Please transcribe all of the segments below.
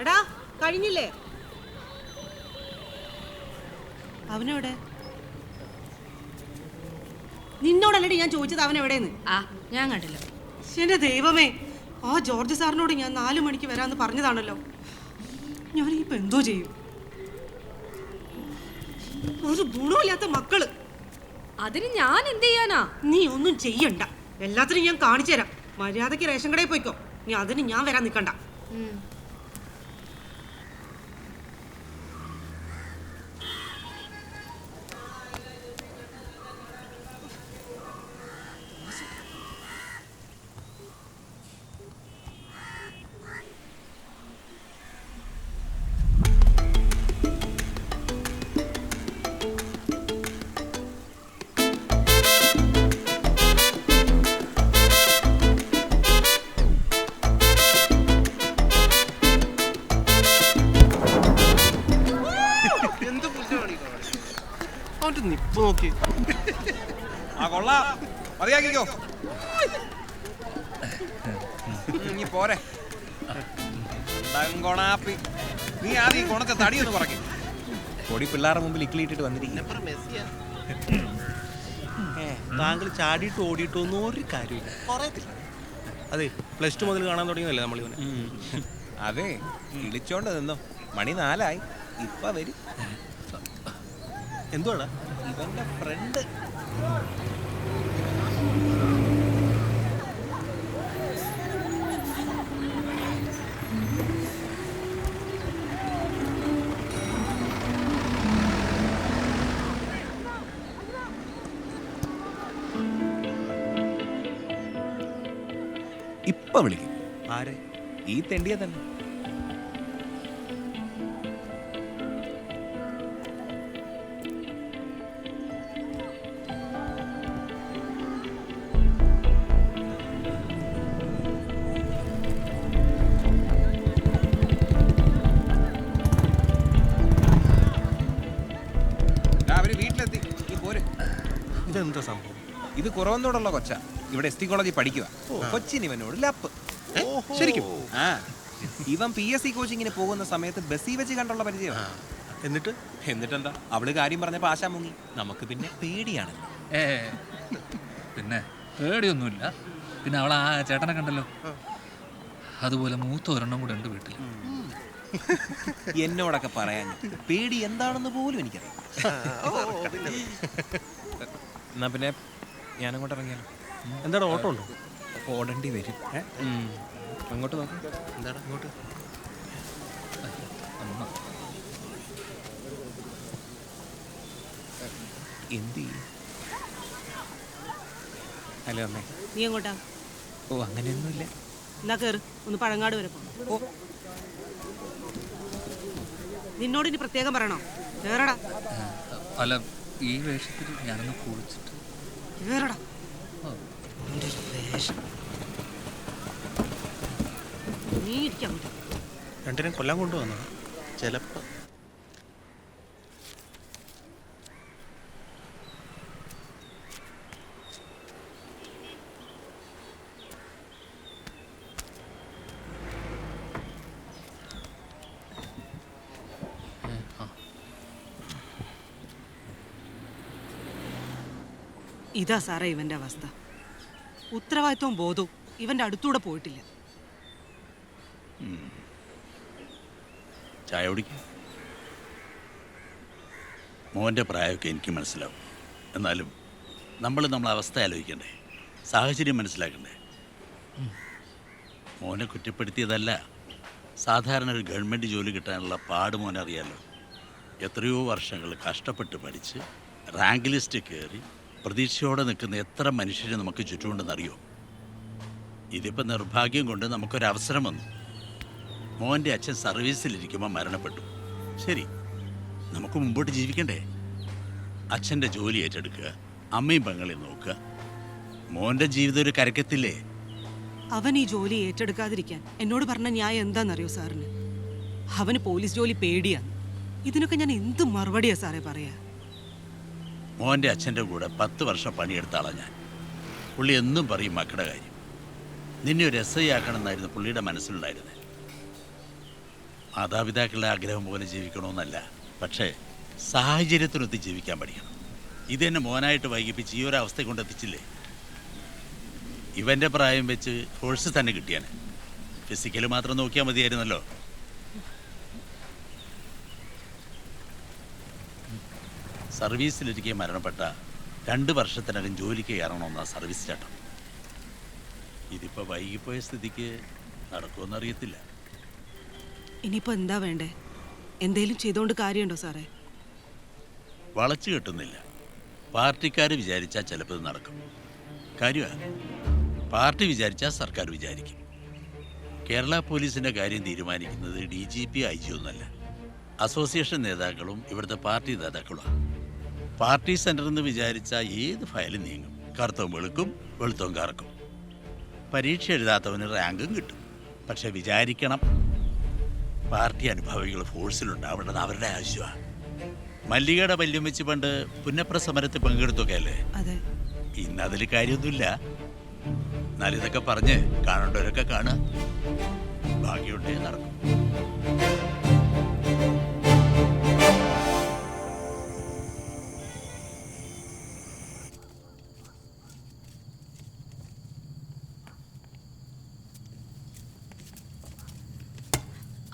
എടാ കഴിഞ്ഞില്ലേ? അവനെവിടെ? നിന്നോടല്ലടി ഞാൻ ചോദിച്ചത് അവൻ എവിടെയെന്ന്. ഞാൻ കണ്ടില്ല. എന്റെ ദൈവമേ, ആ ജോർജ് സാറിനോട് ഞാൻ 4 മണിക്ക് വരാമെന്ന് പറഞ്ഞതാണല്ലോ. ഞാനിപ്പോ എന്തോ ചെയ്യും? ഒരു ഗുണമില്ലാത്ത മക്കള്. അതിന് ഞാൻ എന്ത് ചെയ്യാനാ? നീ ഒന്നും ചെയ്യണ്ട, എല്ലാത്തിനും ഞാൻ കാണിച്ചു തരാം. മര്യാദക്ക് റേഷൻ കടയിൽ പോയിക്കോ. നീ അതിന് ഞാൻ വരാൻ നിൽക്കണ്ട. നിപ്പ് നോക്കി കൊള്ളാം, മതിയാക്കിക്കോ. നീ പോരെ കൊണാപ്പി. നീ ആദ്യം ഈ കൊണത്തെ തടിയൊന്ന് പറയും. പൊടി പിള്ളേരുടെ മുമ്പിൽ ഇക്കിളിയിട്ടിട്ട് വന്നിരിക്കും. താങ്കൾ ചാടിയിട്ട് ഓടിയിട്ടൊന്നും ഒരു കാര്യമില്ല. അതെ, +2 മുതൽ കാണാൻ തുടങ്ങിയതല്ലേ നമ്മൾ ഇവനെ. അതെ, ഇളിച്ചോണ്ട് നിന്നോ. മണി 4 ഇപ്പൊ വരും. എന്തുവാടാ? ഇവന്റെ ഫ്രണ്ട്. ഇപ്പൊ വിളിക്കും. ആരെ? ഈ തെണ്ടിയെ തന്നെ. അവര് വീട്ടിലെത്തി. നീ പോര്. ഇതെന്താ സംഭവം? ഇത് കുറവന്തോടുള്ള കൊച്ച. ഇവിടെ ST കോളേജിൽ പഠിക്കുക. കൊച്ചിന് ഇവനോട് ലപ്പ്. ശരിക്കും? ഇവൻ PSC കോച്ചിങ്ങിന് പോകുന്ന സമയത്ത് ബസ്സിൽ വെച്ച് കണ്ടുള്ള പരിചയം. എന്നിട്ടെന്താ, അവള് കാര്യം പറഞ്ഞപ്പോ ആശാ മുങ്ങി. നമുക്ക് പിന്നെ പേടിയാണ്. പിന്നെ പേടിയൊന്നുമില്ല. പിന്നെ അവൾ ആ ചേട്ടനെ കണ്ടല്ലോ, അതുപോലെ മൂത്ത ഒരെണ്ണം കൂടെ ഉണ്ട് വീട്ടിൽ. എന്നോടൊക്കെ പറയാൻ പേടി എന്താണെന്ന് പോലും എനിക്കറിയാം. എന്നാ പിന്നെ ഞാനങ്ങോട്ട് ഇറങ്ങിയാലോ? എന്താണ്, ഓട്ടോ ഉണ്ടോ? ഓടേണ്ടി വരും. അങ്ങോട്ട് നോക്കാം. എന്താണ് അങ്ങോട്ട്? എന്ത് ചെയ്യും? ഹലോ അമ്മേ. നീ എങ്ങോട്ടാ? ഓ, അങ്ങനെയൊന്നുമില്ല. എന്നാ കേറ്, ഒന്ന് പഴങ്ങാട് വരെ പോകണം. ഓ, നിന്നോട് ഇനി പ്രത്യേകം പറയണോ? കേറടാ. അല്ല, ഈ വേഷത്തിൽ ഞാനൊന്ന് കുളിച്ചിട്ട്. കേറടാ. നീ ഇരിക്കാം. രണ്ടിനും കൊല്ലാൻ കൊണ്ടുവന്നോ? ചിലപ്പോ. ഇതാ സാറേ ഇവന്റെ അവസ്ഥ. ഉത്തരവാദിത്വവും ബോധവും ഇവന്റെ അടുത്തൂടെ പോയിട്ടില്ല. ചായ കുടിക്കും. മോൻ്റെ പ്രായമൊക്കെ എനിക്ക് മനസ്സിലാവും. എന്നാലും നമ്മളെ അവസ്ഥ ആലോചിക്കണ്ടേ, സാഹചര്യം മനസ്സിലാക്കണ്ടേ. മോനെ കുറ്റപ്പെടുത്തിയതല്ല, സാധാരണ ഒരു ഗവൺമെൻറ് ജോലി കിട്ടാനുള്ള പാട് മോനെ അറിയാലോ. എത്രയോ വർഷങ്ങൾ കഷ്ടപ്പെട്ട് പഠിച്ച് റാങ്ക് ലിസ്റ്റ് കയറി പ്രതീക്ഷയോടെ നിൽക്കുന്ന എത്ര മനുഷ്യരെ നമുക്ക് ചുറ്റുമുണ്ടെന്നറിയോ. ഇതിപ്പോൾ നിർഭാഗ്യം കൊണ്ട് നമുക്കൊരവസരം വന്നു. മോൻ്റെ അച്ഛൻ സർവീസിലിരിക്കുമ്പോൾ മരണപ്പെട്ടു. ശരി, നമുക്ക് മുമ്പോട്ട് ജീവിക്കണ്ടേ? അച്ഛൻ്റെ ജോലി ഏറ്റെടുക്കുക, അമ്മയും പെങ്ങളെയും നോക്കുക. മോൻ്റെ ജീവിതം ഒരു കരക്കത്തില്ലേ? അവൻ ഈ ജോലി ഏറ്റെടുക്കാതിരിക്കാൻ എന്നോട് പറഞ്ഞ ന്യായം എന്താണെന്നറിയോ സാറിന്? അവന് പോലീസ് ജോലി പേടിയാണ്. ഇതിനൊക്കെ ഞാൻ എന്ത് മറുപടിയാ സാറേ പറയാ? മോൻ്റെ അച്ഛൻ്റെ കൂടെ 10 വർഷം പണിയെടുത്ത ആളാണ് ഞാൻ. പുള്ളി എന്നും പറയും മക്കളുടെ കാര്യം. നിന്നെ ഒരു SI ആക്കണം എന്നായിരുന്നു പുള്ളിയുടെ മനസ്സിലുണ്ടായിരുന്നത്. മാതാപിതാക്കളുടെ ആഗ്രഹം പോലെ ജീവിക്കണമെന്നല്ല, പക്ഷേ സാഹചര്യത്തിനൊത്ത് ജീവിക്കാൻ പഠിക്കണം. ഇതെന്നെ മോനായിട്ട് വൈകിപ്പിച്ച് ഈ ഒരു അവസ്ഥ കൊണ്ടെത്തിച്ചില്ലേ. ഇവൻ്റെ പ്രായം വെച്ച് കോഴ്സ് തന്നെ കിട്ടിയാണ്. ഫിസിക്കൽ മാത്രം നോക്കിയാൽ മതിയായിരുന്നല്ലോ. സർവീസിലിരിക്കെ മരണപ്പെട്ട 2 വർഷത്തിനകം ജോലിക്ക് കയറണമെന്ന സർവീസ് ചട്ടം. ഇതിപ്പോൾ വൈകിപ്പോയ സ്ഥിതിക്ക് നടക്കുമെന്നറിയത്തില്ല. ഇനിയിപ്പോൾ എന്താ വേണ്ടേ? എന്തേലും ചെയ്തുകൊണ്ട് കാര്യമുണ്ടോ സാറേ? വളച്ചു കെട്ടുന്നില്ല. പാർട്ടിക്കാർ വിചാരിച്ചാൽ ചിലപ്പോൾ ഇത് നടക്കും. കാര്യമാണ്, പാർട്ടി വിചാരിച്ചാൽ സർക്കാർ വിചാരിക്കും. കേരള പോലീസിൻ്റെ കാര്യം തീരുമാനിക്കുന്നത് DGP IG ഒന്നുമല്ല, അസോസിയേഷൻ നേതാക്കളും ഇവിടുത്തെ പാർട്ടി നേതാക്കളുമാണ്. പാർട്ടി സെൻറ്ററിൽ നിന്ന് വിചാരിച്ചാൽ ഏത് ഫയലും നീങ്ങും. കറുത്തവും വെളുക്കും, വെളുത്തവും കറക്കും. പരീക്ഷ എഴുതാത്തവന് റാങ്കും കിട്ടും. പക്ഷെ വിചാരിക്കണം, പാർട്ടി അനുഭാവികൾ ഫോഴ്സിലുണ്ടാവേണ്ടത് അവരുടെ ആവശ്യമാണ്. മല്ലികയുടെ വല്യം വെച്ച് പണ്ട് പുന്നപ്ര സമരത്തിൽ പങ്കെടുത്തൊക്കെ അല്ലേ? അതെ. ഇന്നതിൽ കാര്യമൊന്നുമില്ല. എന്നാലും ഇതൊക്കെ പറഞ്ഞ് കാണേണ്ടവരൊക്കെ കാണുക. ഭാഗ്യമുണ്ടേ നടക്കും.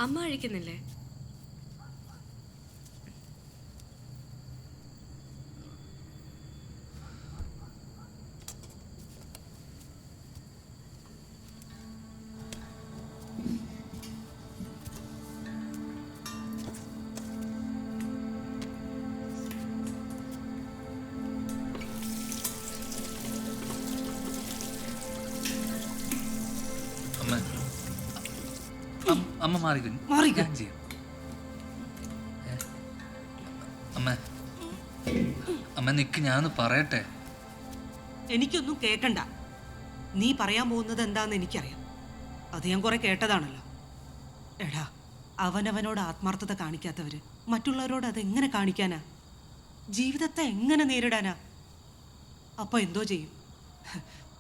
അമ്മ കഴിക്കുന്നില്ലേ? അമ്മ മാറിക്കോ. മാറിക്കോ. ഞാൻ ചെയ്യാം. അമ്മ അമ്മ നിക്ക്, ഞാനൊന്ന് പറയട്ടെ. എനിക്കൊന്നും കേൾക്കണ്ട. നീ പറയാൻ പോകുന്നത് എന്താന്ന് എനിക്കറിയാം. അത് ഞാൻ കുറെ കേട്ടതാണല്ലോ. എടാ, അവനവനോട് ആത്മാർത്ഥത കാണിക്കാത്തവര് മറ്റുള്ളവരോട് അതെങ്ങനെ കാണിക്കാനാ? ജീവിതത്തെ എങ്ങനെ നേരിടാനാ? അപ്പോൾ എന്തോ ചെയ്യും?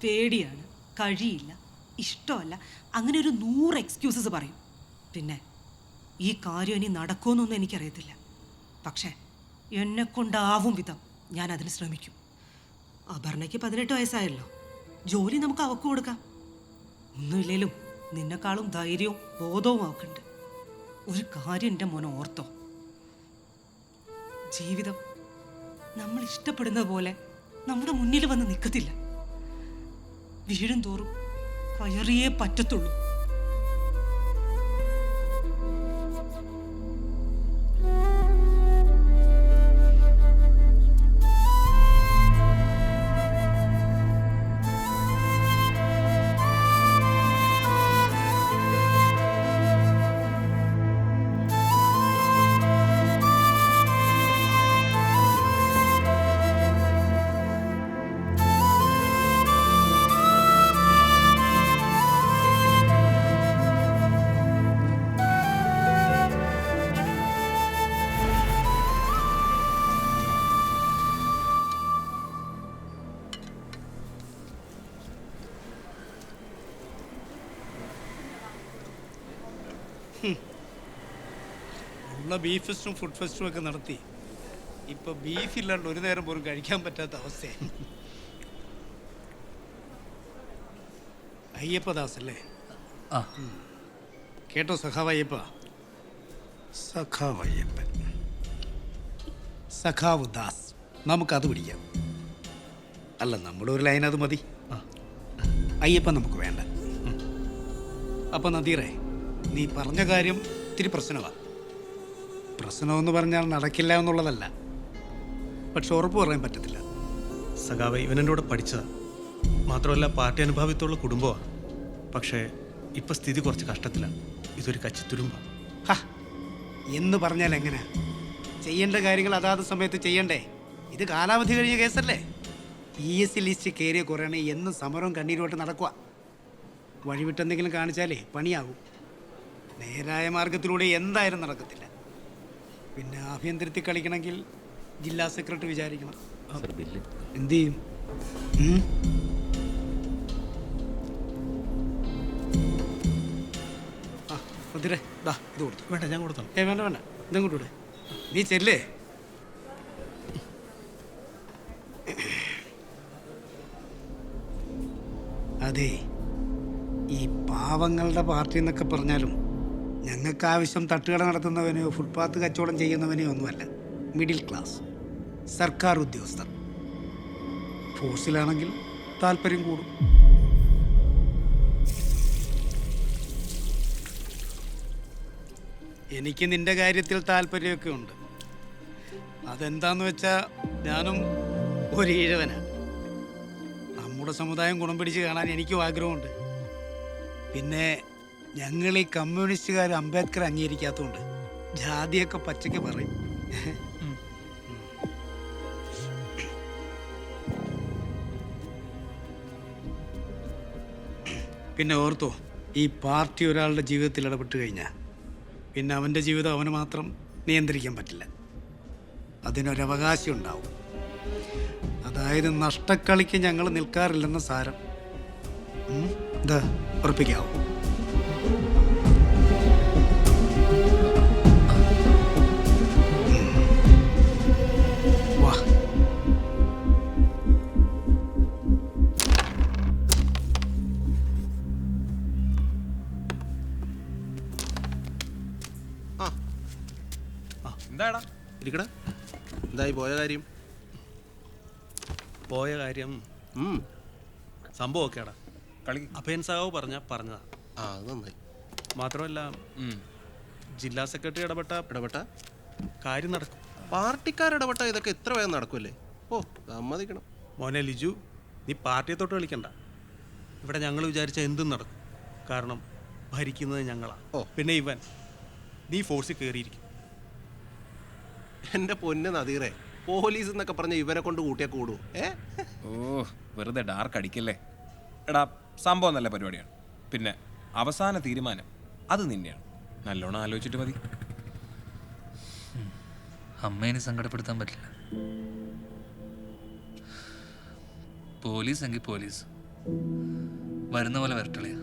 പേടിയാണ്, കഴിയില്ല, ഇഷ്ടമല്ല, അങ്ങനെ ഒരു 100 എക്സ്ക്യൂസസ് പറയും. പിന്നെ ഈ കാര്യം ഇനി നടക്കുമെന്നൊന്നും എനിക്കറിയത്തില്ല. പക്ഷേ എന്നെക്കൊണ്ടാവും വിധം ഞാൻ അതിന് ശ്രമിക്കും. അപർണയ്ക്ക് 18 വയസ്സായല്ലോ. ജോലി നമുക്ക് അവക്ക് കൊടുക്കാം. ഒന്നുമില്ലേലും നിന്നെക്കാളും ധൈര്യവും ബോധവും അവക്കുണ്ട്. ഒരു കാര്യം എൻ്റെ മോനെ ഓർത്തോ, ജീവിതം നമ്മൾ ഇഷ്ടപ്പെടുന്ന പോലെ നമ്മുടെ മുന്നിൽ വന്ന് നിൽക്കത്തില്ല. വീഴും തോറും കയറിയേ പറ്റത്തുള്ളൂ. ഉള്ള ബീഫ് ഫെസ്റ്റും ഫുഡ് ഫെസ്റ്റും ഒക്കെ നടത്തി ഇപ്പോൾ ബീഫ് ഇല്ലാണ്ട് ഒരു നേരം പോലും കഴിക്കാൻ പറ്റാത്ത അവസ്ഥയാണ്. അയ്യപ്പദാസ് അല്ലേ? ആ, കേട്ടോ സഖാവ് അയ്യപ്പ? സഖാവ് അയ്യപ്പൻ, സഖാവ് ദാസ്, നമുക്കത് പിടിക്കാം. അല്ല, നമ്മുടെ ഒരു ലൈൻ അത് മതി. അയ്യപ്പൻ നമുക്ക് വേണ്ട. അപ്പം നദീറേ, നീ പറഞ്ഞ കാര്യം ഇത്തിരി പ്രശ്നമാണ്. പ്രശ്നമെന്ന് പറഞ്ഞാൽ നടക്കില്ല എന്നുള്ളതല്ല, പക്ഷെ ഉറപ്പ് പറയാൻ പറ്റത്തില്ല. സഖാവ് ഇവനെൻ്റെ കൂടെ പഠിച്ചതാണ്. മാത്രമല്ല പാർട്ടി അനുഭാവിത്തുള്ള കുടുംബമാണ്. പക്ഷേ ഇപ്പം സ്ഥിതി കുറച്ച് കഷ്ടത്തിലാണ്. ഇതൊരു കച്ചിത്തുരുമ്പാണ്. എന്ന് പറഞ്ഞാൽ എങ്ങനെ? ചെയ്യേണ്ട കാര്യങ്ങൾ അതാത് സമയത്ത് ചെയ്യണ്ടേ? ഇത് കാലാവധി കഴിഞ്ഞ കേസല്ലേ? PSC ലിസ്റ്റ് കയറിയ കുറയണേ എന്നും സമരവും കണ്ണീരോട്ട് നടക്കുക. വഴിവിട്ടെന്തെങ്കിലും കാണിച്ചാലേ പണിയാകും. നേരായ മാർഗത്തിലൂടെ എന്തായാലും നടക്കത്തില്ല. പിന്നെ ആഭ്യന്തരത്തിൽ കളിക്കണമെങ്കിൽ ജില്ലാ സെക്രട്ടറി വിചാരിക്കണം. എന്തു ചെയ്യും? അതിരെ ദാ ഇത് കൊടുത്തു. വേണ്ട ഞാൻ കൊടുത്തോളാം. വേണ്ട വേണ്ട, ഇതും കൂടെ നീ ചെല്ലേ. അതെ, ഈ പാവങ്ങളുടെ പാർട്ടി എന്നൊക്കെ പറഞ്ഞാലും ഞങ്ങൾക്ക് ആവശ്യം തട്ടുകട നടത്തുന്നവനെയോ ഫുട്പാത്ത് കച്ചവടം ചെയ്യുന്നവനെയോ ഒന്നുമല്ല. മിഡിൽ ക്ലാസ് സർക്കാർ ഉദ്യോഗസ്ഥർ. ഫോഴ്സിലാണെങ്കിൽ താല്പര്യം കൂടും. എനിക്ക് നിന്റെ കാര്യത്തിൽ താല്പര്യമൊക്കെ ഉണ്ട്. അതെന്താന്ന് വെച്ചാൽ ഞാനും ഒരു ഈഴവനാണ്. നമ്മുടെ സമുദായം ഗുണം പിടിച്ച് കാണാൻ എനിക്കും ആഗ്രഹമുണ്ട്. പിന്നെ ഞങ്ങൾ ഈ കമ്മ്യൂണിസ്റ്റുകാർ അംബേദ്കർ അംഗീകരിക്കാത്തതുകൊണ്ട് ജാതിയൊക്കെ പച്ചയ്ക്ക് പറയും. പിന്നെ ഓർത്തോ, ഈ പാർട്ടി ഒരാളുടെ ജീവിതത്തിൽ ഇടപെട്ട് കഴിഞ്ഞാൽ പിന്നെ അവൻ്റെ ജീവിതം അവന് മാത്രം നിയന്ത്രിക്കാൻ പറ്റില്ല. അതിനൊരവകാശം ഉണ്ടാവും. അതായത് നഷ്ടക്കളിക്ക് ഞങ്ങൾ നിൽക്കാറില്ലെന്ന സാരം. എന്താ ഉറപ്പിക്കാവോ? വാ. എന്താടാ ഇരിക്കടാ. എന്തായി പോയ കാര്യം? പോയ കാര്യം സംഭവം ഒക്കെയാടാ. കളി അഭയൻ സഹാവ് പറഞ്ഞതാ. ആ, അത് നന്നായി. മാത്രമല്ല ജില്ലാ സെക്രട്ടറി ഇടപെട്ട കാര്യം നടക്കും. പാർട്ടിക്കാരിടപെട്ട ഇതൊക്കെ ഇത്ര വേഗം നടക്കുമല്ലേ? ഓ, സമ്മതിക്കണം. മോനെ ലിജു, നീ പാർട്ടിയെ തൊട്ട് കളിക്കണ്ട. ഇവിടെ ഞങ്ങൾ വിചാരിച്ച എന്തും നടക്കും. കാരണം ഭരിക്കുന്നത് ഞങ്ങളാ. പിന്നെ ഇവൻ നീ ഫോഴ്സിൽ കയറിയിരിക്കും. എൻ്റെ പൊന്ന് നദീറേ, പോലീസ് എന്നൊക്കെ പറഞ്ഞ ഇവനെ കൊണ്ട് കൂട്ടിയാൽ കൂടുവോ? ഓ, വെറുതെ ഡാർക്ക് അടിക്കല്ലേ. എടാ, സംഭവം നല്ല പരിപാടിയാണ്. പിന്നെ അവസാന തീരുമാനം അത് നിന്നെയാണ്. നല്ലോണം ആലോചിച്ചിട്ട് മതി. അമ്മേനെ സങ്കടപ്പെടുത്താൻ പറ്റില്ല. പോലീസ് എങ്കിൽ പോലീസ് വരുന്ന പോലെ വരട്ടളിയാ.